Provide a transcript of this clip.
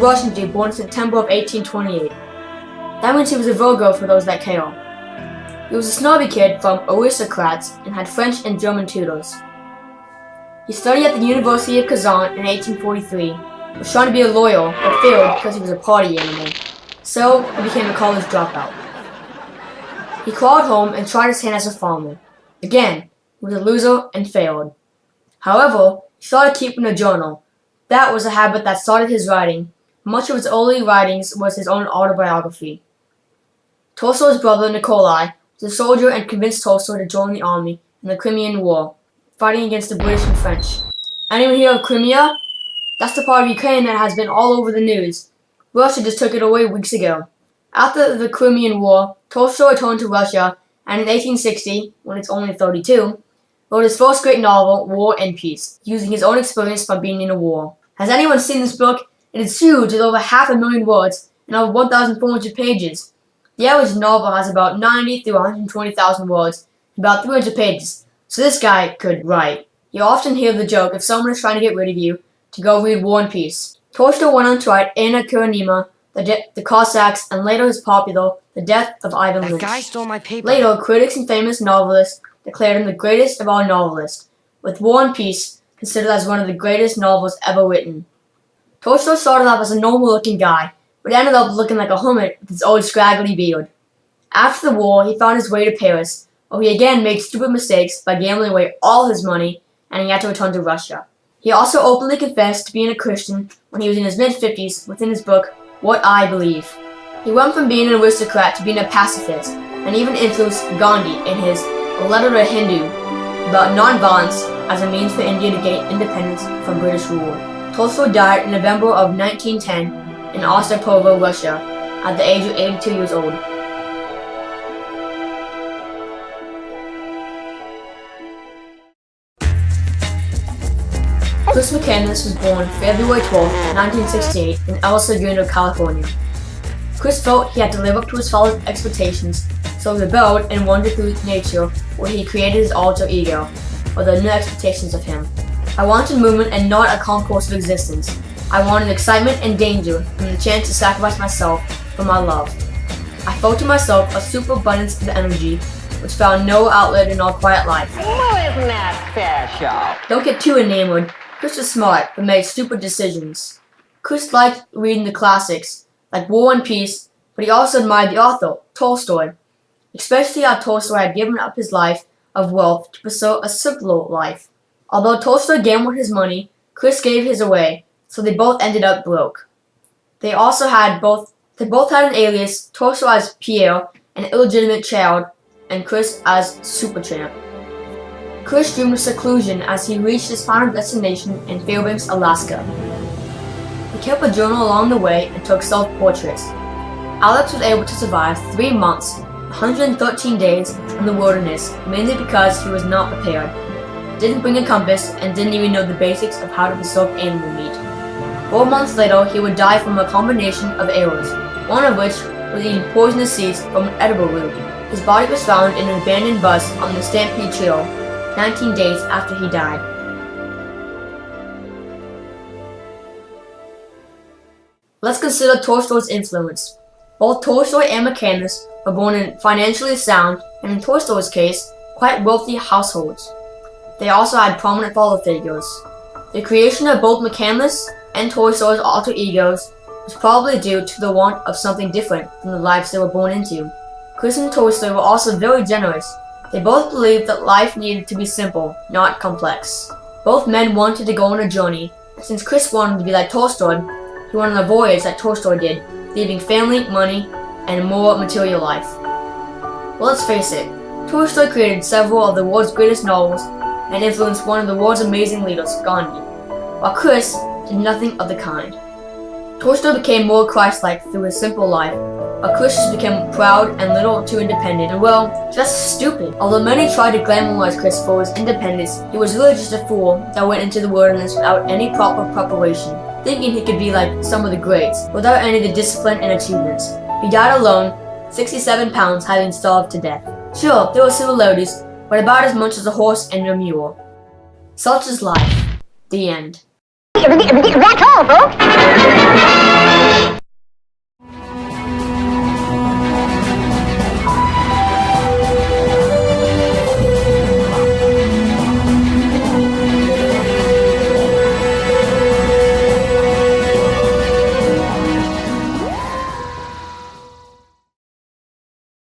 Washington, born in September of 1828. That means he was a Virgo for those that care. He was a snobby kid from aristocrats and had French and German tutors. He studied at the University of Kazan in 1843, was trying to be a lawyer, but failed because he was a party animal. So he became a college dropout. He crawled home and tried his hand as a farmer. Again, he was a loser and failed. However, he started keeping a journal. That was a habit that started his writing. Much of his early writings was his own autobiography. Tolstoy's brother Nikolai was a soldier and convinced Tolstoy to join the army in the Crimean War, fighting against the British and French. Anyone hear of Crimea? That's the part of Ukraine that has been all over the news. Russia just took it away weeks ago. After the Crimean War, Tolstoy returned to Russia, and in 1860, when it's only 32, wrote his first great novel, War and Peace, using his own experience from being in a war. Has anyone seen this book? It is huge, with over 500,000 words and over 1,400 pages. The average novel has about 90 through 120,000 words, and about 300 pages, so this guy could write. You often hear the joke if someone is trying to get rid of you to go read War and Peace. Tolstoy went on to write Anna Karenina, the Cossacks, and later his popular The Death of Ivan Lynch. That guy stole my paper. Later, critics and famous novelists declared him the greatest of all novelists, with War and Peace considered as one of the greatest novels ever written. Tolstoy started off as a normal-looking guy, but ended up looking like a hermit with his old scraggly beard. After the war, he found his way to Paris, where he again made stupid mistakes by gambling away all his money, and he had to return to Russia. He also openly confessed to being a Christian when he was in his mid-50s within his book, What I Believe. He went from being an aristocrat to being a pacifist, and even influenced Gandhi in his A Letter to a Hindu about non-violence as a means for India to gain independence from British rule. Tolstoy died in November of 1910 in Ostapovo, Russia, at the age of 82 years old. Chris McCandless was born February 12, 1968 in El Segundo, California. Chris felt he had to live up to his father's expectations, so he rebelled and wandered through nature where he created his alter ego, or the new expectations of him. I wanted movement and not a concourse of existence. I wanted excitement and danger and the chance to sacrifice myself for my love. I felt to myself a superabundance of energy which found no outlet in our quiet life. Well, isn't that special? Don't get too enamored. Chris was smart, but made stupid decisions. Chris liked reading the classics, like War and Peace, but he also admired the author, Tolstoy, especially how Tolstoy had given up his life of wealth to pursue a simpler life. Although Tolstoy gambled his money, Chris gave his away, so they both ended up broke. They both had an alias, Tolstoy as Pierre, an illegitimate child, and Chris as Supertramp. Chris dreamed of seclusion as he reached his final destination in Fairbanks, Alaska. He kept a journal along the way and took self-portraits. Alex was able to survive 3 months, 113 days in the wilderness, mainly because he was not prepared, didn't bring a compass, and didn't even know the basics of how to preserve animal meat. 4 months later, he would die from a combination of errors, one of which was eating poisonous seeds from an edible root. His body was found in an abandoned bus on the Stampede Trail, 19 days after he died. Let's consider Tolstoy's influence. Both Tolstoy and McCandless were born in financially sound, and in Tolstoy's case, quite wealthy households. They also had prominent father figures. The creation of both McCandless and Tolstoy's alter egos was probably due to the want of something different from the lives they were born into. Chris and Tolstoy were also very generous. They both believed that life needed to be simple, not complex. Both men wanted to go on a journey, and since Chris wanted to be like Tolstoy, he went on a voyage like Tolstoy did, leaving family, money, and a more material life. Well, let's face it, Tolstoy created several of the world's greatest novels and influenced one of the world's amazing leaders, Gandhi, while Chris did nothing of the kind. Tolstoy became more Christ-like through his simple life, while Chris just became proud and a little too independent and, well, just stupid. Although many tried to glamorize Chris for his independence, he was really just a fool that went into the wilderness without any proper preparation, thinking he could be like some of the greats, without any of the discipline and achievements. He died alone, 67 pounds, having starved to death. Sure, there were similarities, but about as much as a horse and a mule. Such is life. The end. That's all, folks.